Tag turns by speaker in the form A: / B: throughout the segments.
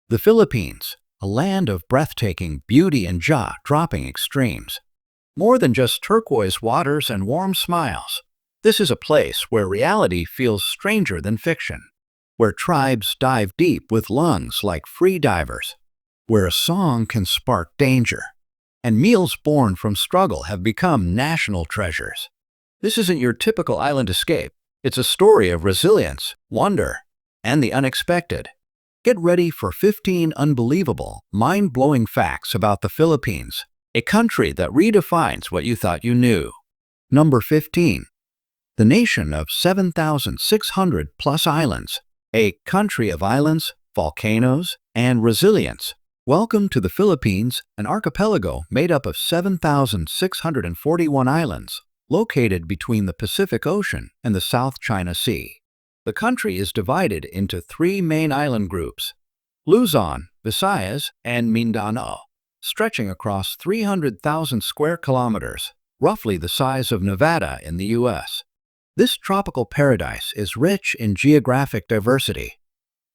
A: The Philippines, a land of breathtaking beauty and jaw-dropping extremes. More than just turquoise waters and warm smiles, this is a place where reality feels stranger than fiction, where tribes dive deep with lungs like free divers, where a song can spark danger, and meals born from struggle have become national treasures. This isn't your typical island escape. It's a story of resilience, wonder, and the unexpected. Get ready for 15 unbelievable, mind-blowing facts about the Philippines, a country that redefines what you thought you knew. Number 15. The nation of 7,600-plus islands, a country of islands, volcanoes, and resilience. Welcome to the Philippines, an archipelago made up of 7,641 islands, located between the Pacific Ocean and the South China Sea. The country is divided into three main island groups: Luzon, Visayas, and Mindanao, stretching across 300,000 square kilometers, roughly the size of Nevada in the U.S. This tropical paradise is rich in geographic diversity.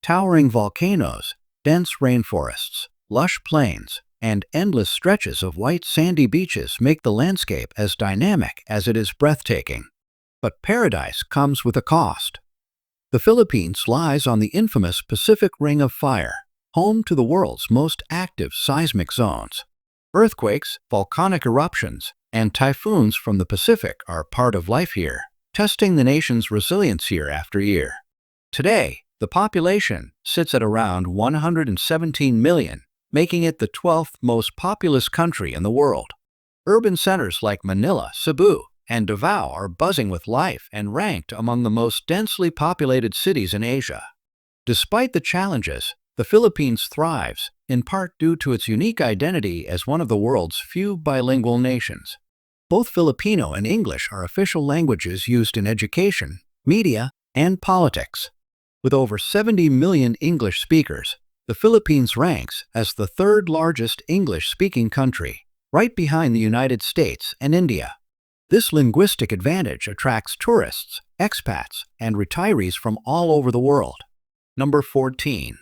A: Towering volcanoes, dense rainforests, lush plains, and endless stretches of white sandy beaches make the landscape as dynamic as it is breathtaking. But paradise comes with a cost. The Philippines lies on the infamous Pacific Ring of Fire, home to the world's most active seismic zones. Earthquakes, volcanic eruptions, and typhoons from the Pacific are part of life here, testing the nation's resilience year after year. Today, the population sits at around 117 million, making it the 12th most populous country in the world. Urban centers like Manila, Cebu, and Davao are buzzing with life and ranked among the most densely populated cities in Asia. Despite the challenges, the Philippines thrives, in part due to its unique identity as one of the world's few bilingual nations. Both Filipino and English are official languages used in education, media, and politics. With over 70 million English speakers, the Philippines ranks as the third largest English-speaking country, right behind the United States and India. This linguistic advantage attracts tourists, expats, and retirees from all over the world. Number 14.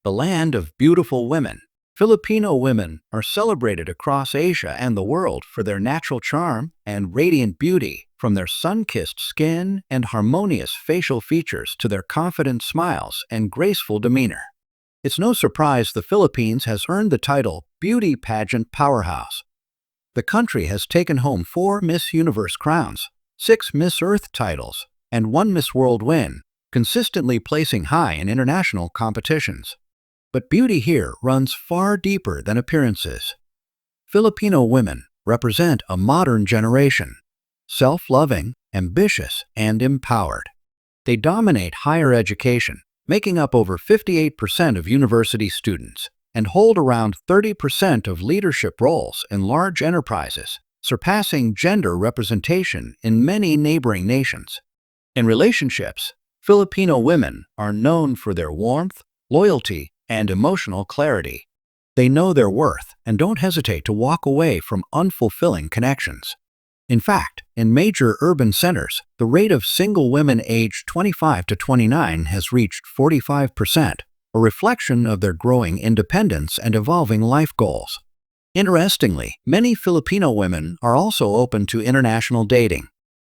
A: The land of beautiful women. Filipino women are celebrated across Asia and the world for their natural charm and radiant beauty, from their sun-kissed skin and harmonious facial features to their confident smiles and graceful demeanor. It's no surprise the Philippines has earned the title Beauty Pageant Powerhouse. The country has taken home 4 Miss Universe crowns, 6 Miss Earth titles, and 1 Miss World win, consistently placing high in international competitions. But beauty here runs far deeper than appearances. Filipino women represent a modern generation, self-loving, ambitious, and empowered. They dominate higher education, making up over 58% of university students, and hold around 30% of leadership roles in large enterprises, surpassing gender representation in many neighboring nations. In relationships, Filipino women are known for their warmth, loyalty, and emotional clarity. They know their worth and don't hesitate to walk away from unfulfilling connections. In fact, in major urban centers, the rate of single women aged 25 to 29 has reached 45%, a reflection of their growing independence and evolving life goals. Interestingly, many Filipino women are also open to international dating.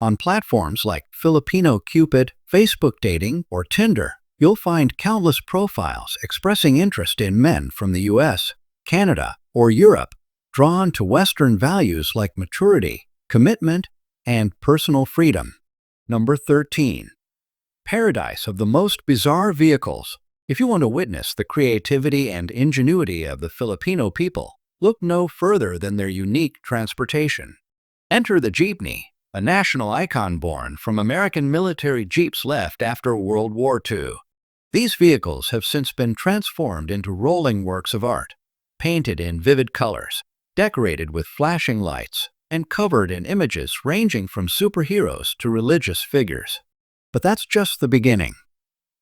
A: On platforms like Filipino Cupid, Facebook Dating, or Tinder, you'll find countless profiles expressing interest in men from the US, Canada, or Europe, drawn to Western values like maturity, commitment, and personal freedom. Number 13. Paradise of the most bizarre vehicles. If you want to witness the creativity and ingenuity of the Filipino people, look no further than their unique transportation. Enter the jeepney, a national icon born from American military jeeps left after World War II. These vehicles have since been transformed into rolling works of art, painted in vivid colors, decorated with flashing lights, and covered in images ranging from superheroes to religious figures. But that's just the beginning.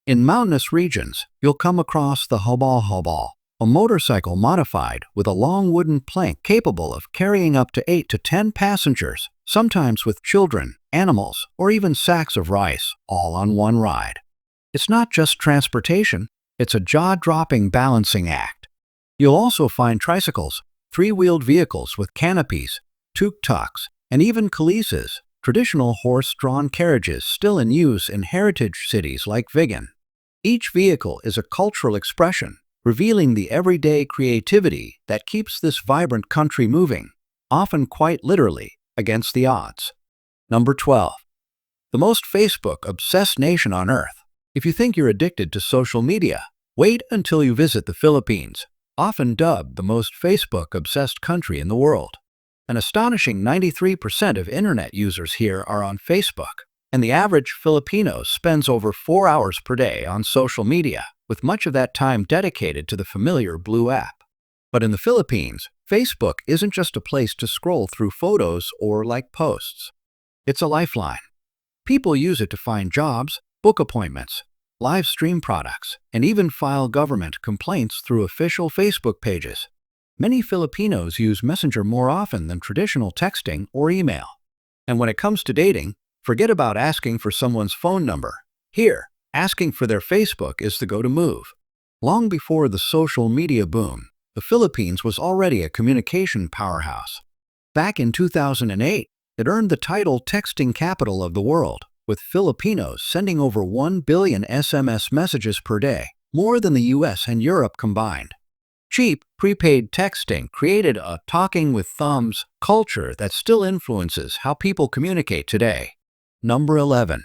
A: In mountainous regions, you'll come across the hobal, a motorcycle modified with a long wooden plank capable of carrying up to 8 to 10 passengers, sometimes with children, animals, or even sacks of rice, all on one ride. It's not just transportation, It's a jaw-dropping balancing act. You'll also find tricycles, three-wheeled vehicles with canopies, tuk-tuks, and even kalises, traditional horse-drawn carriages still in use in heritage cities like Vigan. Each vehicle is a cultural expression, revealing the everyday creativity that keeps this vibrant country moving, often quite literally, against the odds. Number 12. The most Facebook-obsessed nation on Earth. If you think you're addicted to social media, wait until you visit the Philippines, often dubbed the most Facebook-obsessed country in the world. An astonishing 93% of internet users here are on Facebook, and the average Filipino spends over 4 hours per day on social media, with much of that time dedicated to the familiar Blue app. But in the Philippines, Facebook isn't just a place to scroll through photos or like posts. It's a lifeline. People use it to find jobs, book appointments, live stream products, and even file government complaints through official Facebook pages. Many Filipinos use Messenger more often than traditional texting or email. And when it comes to dating, forget about asking for someone's phone number. Here, asking for their Facebook is the go-to move. Long before the social media boom, the Philippines was already a communication powerhouse. Back in 2008, it earned the title texting capital of the world, with Filipinos sending over 1 billion SMS messages per day, more than the US and Europe combined. Cheap, prepaid texting created a talking with thumbs culture that still influences how people communicate today. Number 11.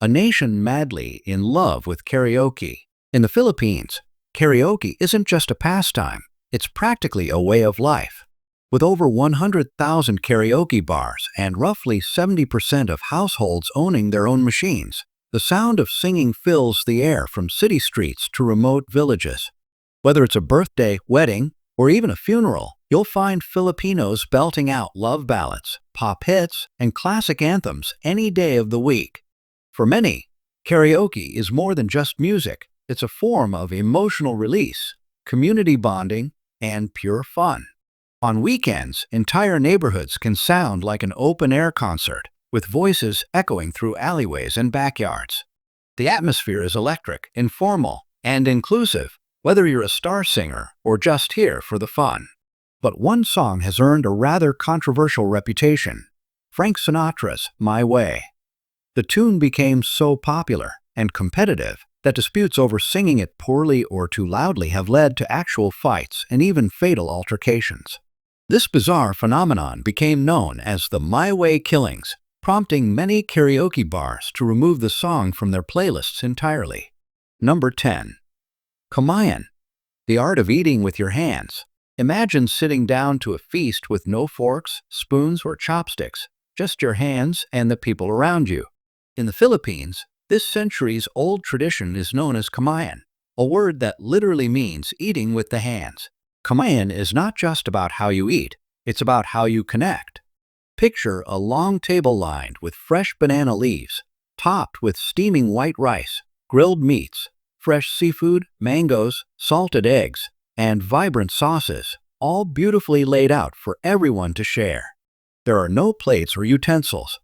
A: A nation madly in love with karaoke. In the Philippines, karaoke isn't just a pastime, it's practically a way of life. With over 100,000 karaoke bars and roughly 70% of households owning their own machines, the sound of singing fills the air from city streets to remote villages. Whether it's a birthday, wedding, or even a funeral, you'll find Filipinos belting out love ballads, pop hits, and classic anthems any day of the week. For many, karaoke is more than just music. It's a form of emotional release, community bonding, and pure fun. On weekends, entire neighborhoods can sound like an open-air concert, with voices echoing through alleyways and backyards. The atmosphere is electric, informal, and inclusive, whether you're a star singer or just here for the fun. But one song has earned a rather controversial reputation: Frank Sinatra's My Way. The tune became so popular and competitive that disputes over singing it poorly or too loudly have led to actual fights and even fatal altercations. This bizarre phenomenon became known as the My Way killings, prompting many karaoke bars to remove the song from their playlists entirely. Number 10. Kumain, the art of eating with your hands. Imagine sitting down to a feast with no forks, spoons, or chopsticks, just your hands and the people around you. In the Philippines, this centuries-old tradition is known as kumain, a word that literally means eating with the hands. Kumain is not just about how you eat, it's about how you connect. Picture a long table lined with fresh banana leaves, topped with steaming white rice, grilled meats, fresh seafood, mangoes, salted eggs, and vibrant sauces, all beautifully laid out for everyone to share. There are no plates or utensils.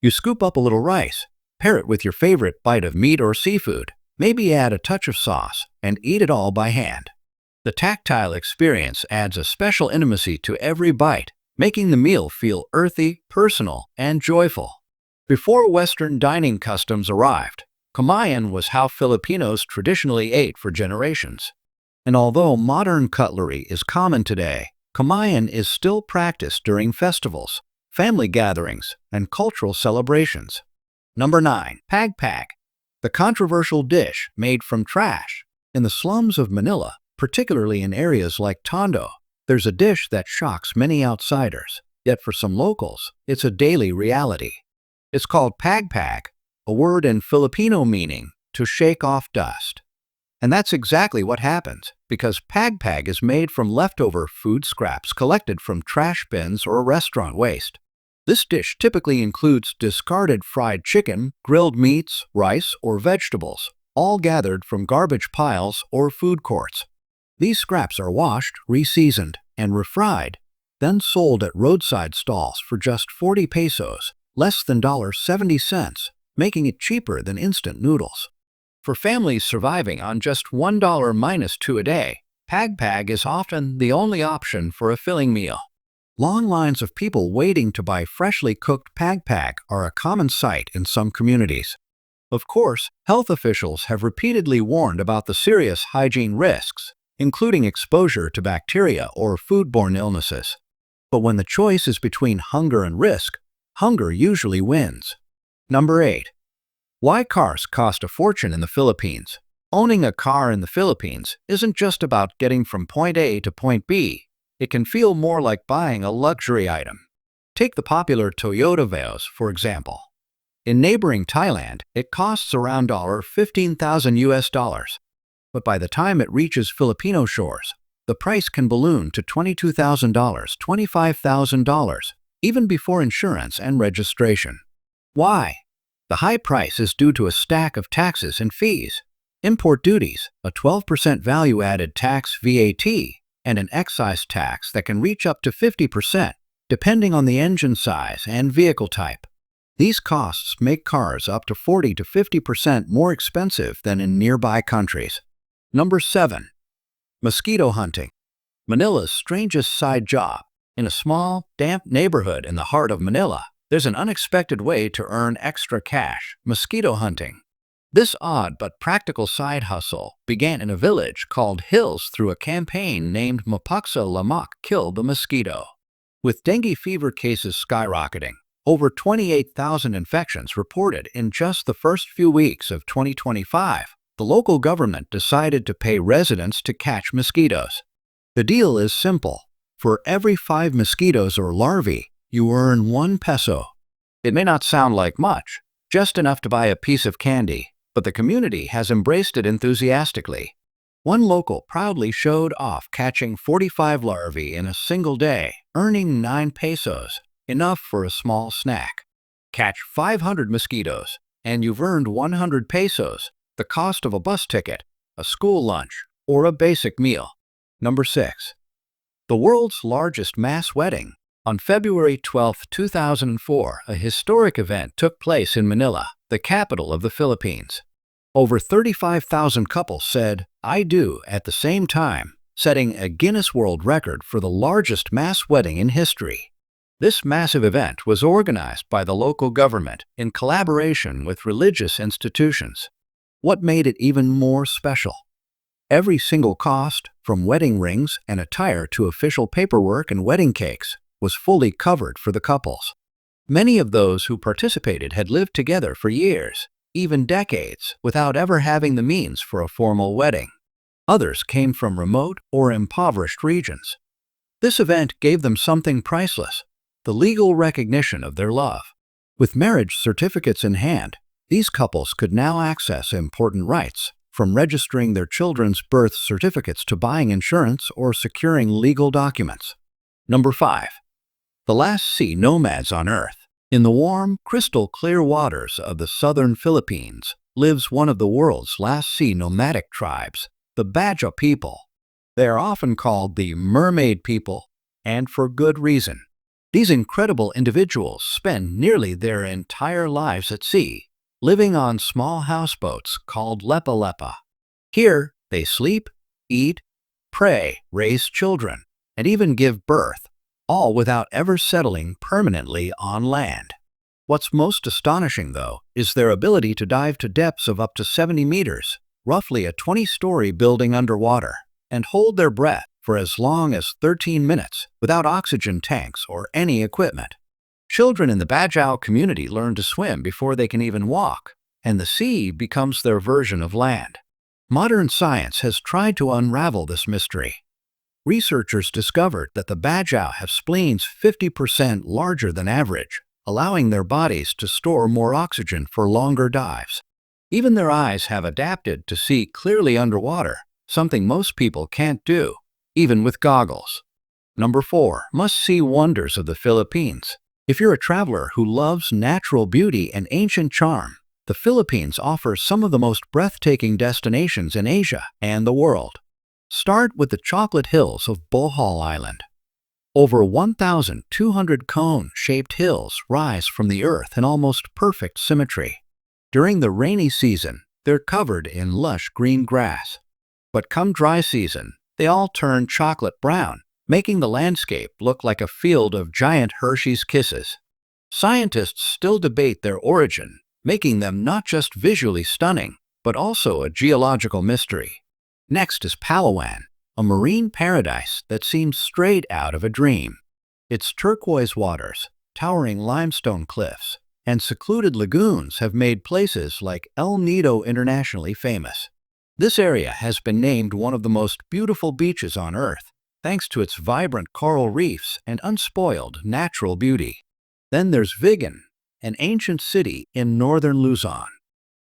A: You scoop up a little rice, pair it with your favorite bite of meat or seafood, maybe add a touch of sauce, and eat it all by hand. The tactile experience adds a special intimacy to every bite, making the meal feel earthy, personal, and joyful. Before Western dining customs arrived, kumain was how Filipinos traditionally ate for generations. And although modern cutlery is common today, kumain is still practiced during festivals, family gatherings, and cultural celebrations. Number 9. Pagpag, the controversial dish made from trash. In the slums of Manila, particularly in areas like Tondo, there's a dish that shocks many outsiders, yet for some locals, it's a daily reality. It's called pagpag, a word in Filipino meaning to shake off dust. And that's exactly what happens, because pagpag is made from leftover food scraps collected from trash bins or restaurant waste. This dish typically includes discarded fried chicken, grilled meats, rice, or vegetables, all gathered from garbage piles or food courts. These scraps are washed, re-seasoned, and refried, then sold at roadside stalls for just 40 pesos, less than $0.70, making it cheaper than instant noodles. For families surviving on just $1 minus 2 a day, pag is often the only option for a filling meal. Long lines of people waiting to buy freshly cooked pag are a common sight in some communities. Of course, health officials have repeatedly warned about the serious hygiene risks, including exposure to bacteria or foodborne illnesses. But when the choice is between hunger and risk, hunger usually wins. Number 8. Why cars cost a fortune in the Philippines? Owning a car in the Philippines isn't just about getting from point A to point B. It can feel more like buying a luxury item. Take the popular Toyota Vios, for example. In neighboring Thailand, it costs around $15,000 US, but by the time it reaches Filipino shores, the price can balloon to $22,000, $25,000, even before insurance and registration. Why? The high price is due to a stack of taxes and fees: import duties, a 12% value-added tax VAT, and an excise tax that can reach up to 50%, depending on the engine size and vehicle type. These costs make cars up to 40 to 50% more expensive than in nearby countries. Number 7. Mosquito hunting. Manila's strangest side job. In a small, damp neighborhood in the heart of Manila, there's an unexpected way to earn extra cash: mosquito hunting. This odd but practical side hustle began in a village called Hills through a campaign named Mapaksa Lamak Kill the Mosquito. With dengue fever cases skyrocketing, over 28,000 infections reported in just the first few weeks of 2025, the local government decided to pay residents to catch mosquitoes. The deal is simple. For every 5 mosquitoes or larvae, you earn 1 peso. It may not sound like much, just enough to buy a piece of candy, but the community has embraced it enthusiastically. One local proudly showed off catching 45 larvae in a single day, earning 9 pesos, enough for a small snack. Catch 500 mosquitoes, and you've earned 100 pesos, the cost of a bus ticket, a school lunch, or a basic meal. Number 6. The world's largest mass wedding. On February 12, 2004, a historic event took place in Manila, the capital of the Philippines. Over 35,000 couples said, "I do," at the same time, setting a Guinness World Record for the largest mass wedding in history. This massive event was organized by the local government in collaboration with religious institutions. What made it even more special? Every single cost, from wedding rings and attire to official paperwork and wedding cakes, was fully covered for the couples. Many of those who participated had lived together for years, even decades, without ever having the means for a formal wedding. Others came from remote or impoverished regions. This event gave them something priceless: the legal recognition of their love. With marriage certificates in hand, these couples could now access important rights, from registering their children's birth certificates to buying insurance or securing legal documents. Number 5. The last sea nomads on Earth. In the warm, crystal-clear waters of the southern Philippines lives one of the world's last sea nomadic tribes, the Baja people. They are often called the mermaid people, and for good reason. These incredible individuals spend nearly their entire lives at sea, living on small houseboats called lepa-lepa. Here, they sleep, eat, pray, raise children, and even give birth, all without ever settling permanently on land. What's most astonishing, though, is their ability to dive to depths of up to 70 meters, roughly a 20-story building underwater, and hold their breath for as long as 13 minutes without oxygen tanks or any equipment. Children in the Bajau community learn to swim before they can even walk, and the sea becomes their version of land. Modern science has tried to unravel this mystery. Researchers discovered that the Bajau have spleens 50% larger than average, allowing their bodies to store more oxygen for longer dives. Even their eyes have adapted to see clearly underwater, something most people can't do, even with goggles. Number 4. Must-see wonders of the Philippines. If you're a traveler who loves natural beauty and ancient charm, the Philippines offers some of the most breathtaking destinations in Asia and the world. Start with the chocolate hills of Bohol Island. Over 1,200 cone-shaped hills rise from the earth in almost perfect symmetry. During the rainy season, They're covered in lush green grass. But come dry season, they all turn chocolate brown, making the landscape look like a field of giant Hershey's Kisses. Scientists still debate their origin, making them not just visually stunning, but also a geological mystery. Next is Palawan, a marine paradise that seems straight out of a dream. Its turquoise waters, towering limestone cliffs, and secluded lagoons have made places like El Nido internationally famous. This area has been named one of the most beautiful beaches on Earth, thanks to its vibrant coral reefs and unspoiled natural beauty. Then there's Vigan, an ancient city in northern Luzon.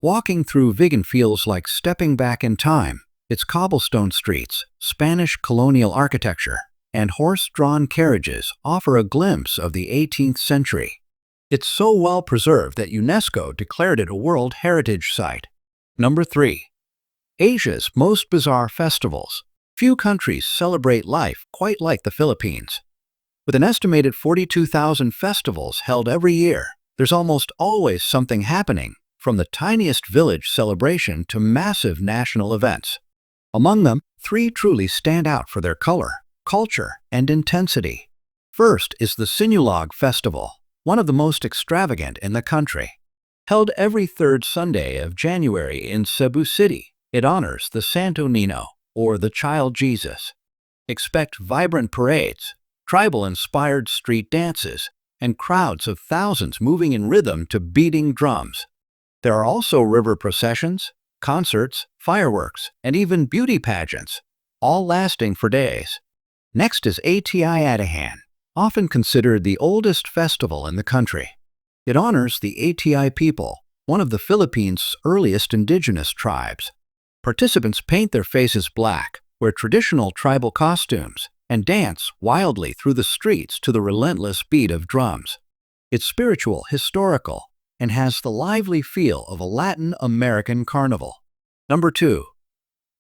A: Walking through Vigan feels like stepping back in time. Its cobblestone streets, Spanish colonial architecture, and horse-drawn carriages offer a glimpse of the 18th century. It's so well preserved that UNESCO declared it a World Heritage Site. Number 3. Asia's most bizarre festivals. Few countries celebrate life quite like the Philippines. With an estimated 42,000 festivals held every year, there's almost always something happening, from the tiniest village celebration to massive national events. Among them, 3 truly stand out for their color, culture, and intensity. First is the Sinulog Festival, one of the most extravagant in the country. Held every third Sunday of January in Cebu City, it honors the Santo Niño, or the Child Jesus. Expect vibrant parades, tribal-inspired street dances, and crowds of thousands moving in rhythm to beating drums. There are also river processions, concerts, fireworks, and even beauty pageants, all lasting for days. Next is ATI Atihan, often considered the oldest festival in the country. It honors the ATI people, one of the Philippines' earliest indigenous tribes. Participants paint their faces black, wear traditional tribal costumes, and dance wildly through the streets to the relentless beat of drums. It's spiritual, historical, and has the lively feel of a Latin American carnival. Number 2.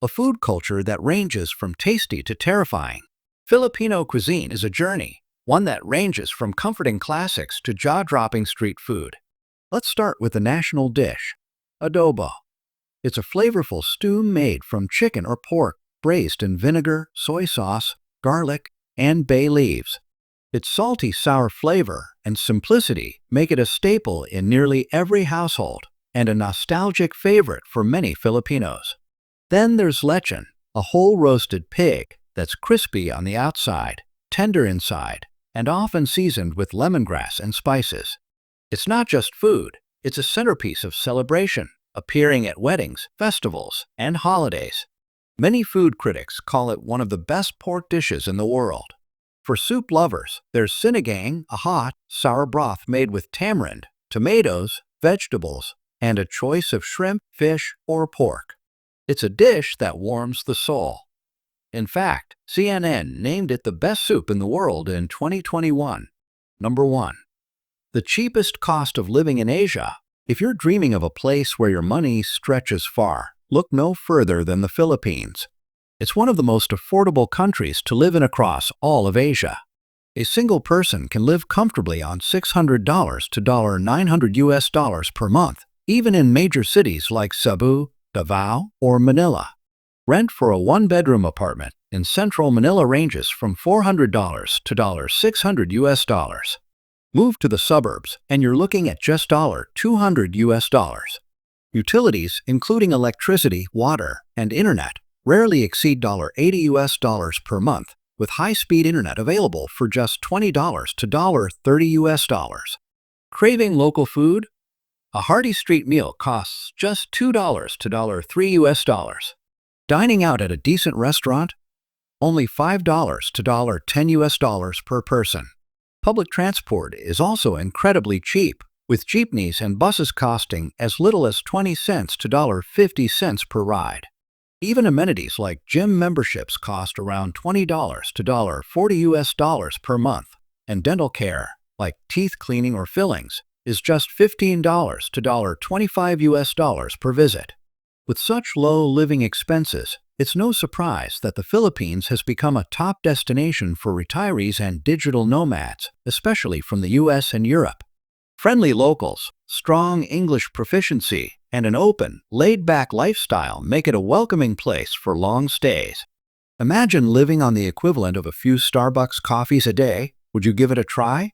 A: A food culture that ranges from tasty to terrifying. Filipino cuisine is a journey, one that ranges from comforting classics to jaw-dropping street food. Let's start with the national dish, adobo. It's a flavorful stew made from chicken or pork, braised in vinegar, soy sauce, garlic, and bay leaves. Its salty, sour flavor and simplicity make it a staple in nearly every household and a nostalgic favorite for many Filipinos. Then there's lechon, a whole roasted pig that's crispy on the outside, tender inside, and often seasoned with lemongrass and spices. It's not just food, it's a centerpiece of celebration, appearing at weddings, festivals, and holidays. Many food critics call it one of the best pork dishes in the world. For soup lovers, there's sinigang, a hot, sour broth made with tamarind, tomatoes, vegetables, and a choice of shrimp, fish, or pork. It's a dish that warms the soul. In fact, CNN named it the best soup in the world in 2021. Number 1. The cheapest cost of living in Asia. If you're dreaming of a place where your money stretches far, look no further than the Philippines. It's one of the most affordable countries to live in across all of Asia. A single person can live comfortably on $600 to $900 per month, even in major cities like Cebu, Davao, or Manila. Rent for a one-bedroom apartment in central Manila ranges from $400 to $600. Move to the suburbs and you're looking at just $200. Utilities, including electricity, water, and internet, rarely exceed $80 per month, with high-speed internet available for just $20 to $30. Craving local food? A hearty street meal costs just $2 to $3. Dining out at a decent restaurant? Only $5 to $10 per person. Public transport is also incredibly cheap, with jeepneys and buses costing as little as 20 cents to 50 cents per ride. Even amenities like gym memberships cost around $20 to 40 US per month, and dental care, like teeth cleaning or fillings, is just $15 to 25 US per visit. With such low living expenses, it's no surprise that the Philippines has become a top destination for retirees and digital nomads, especially from the US and Europe. Friendly locals, strong English proficiency, and an open, laid-back lifestyle make it a welcoming place for long stays. Imagine living on the equivalent of a few Starbucks coffees a day. Would you give it a try?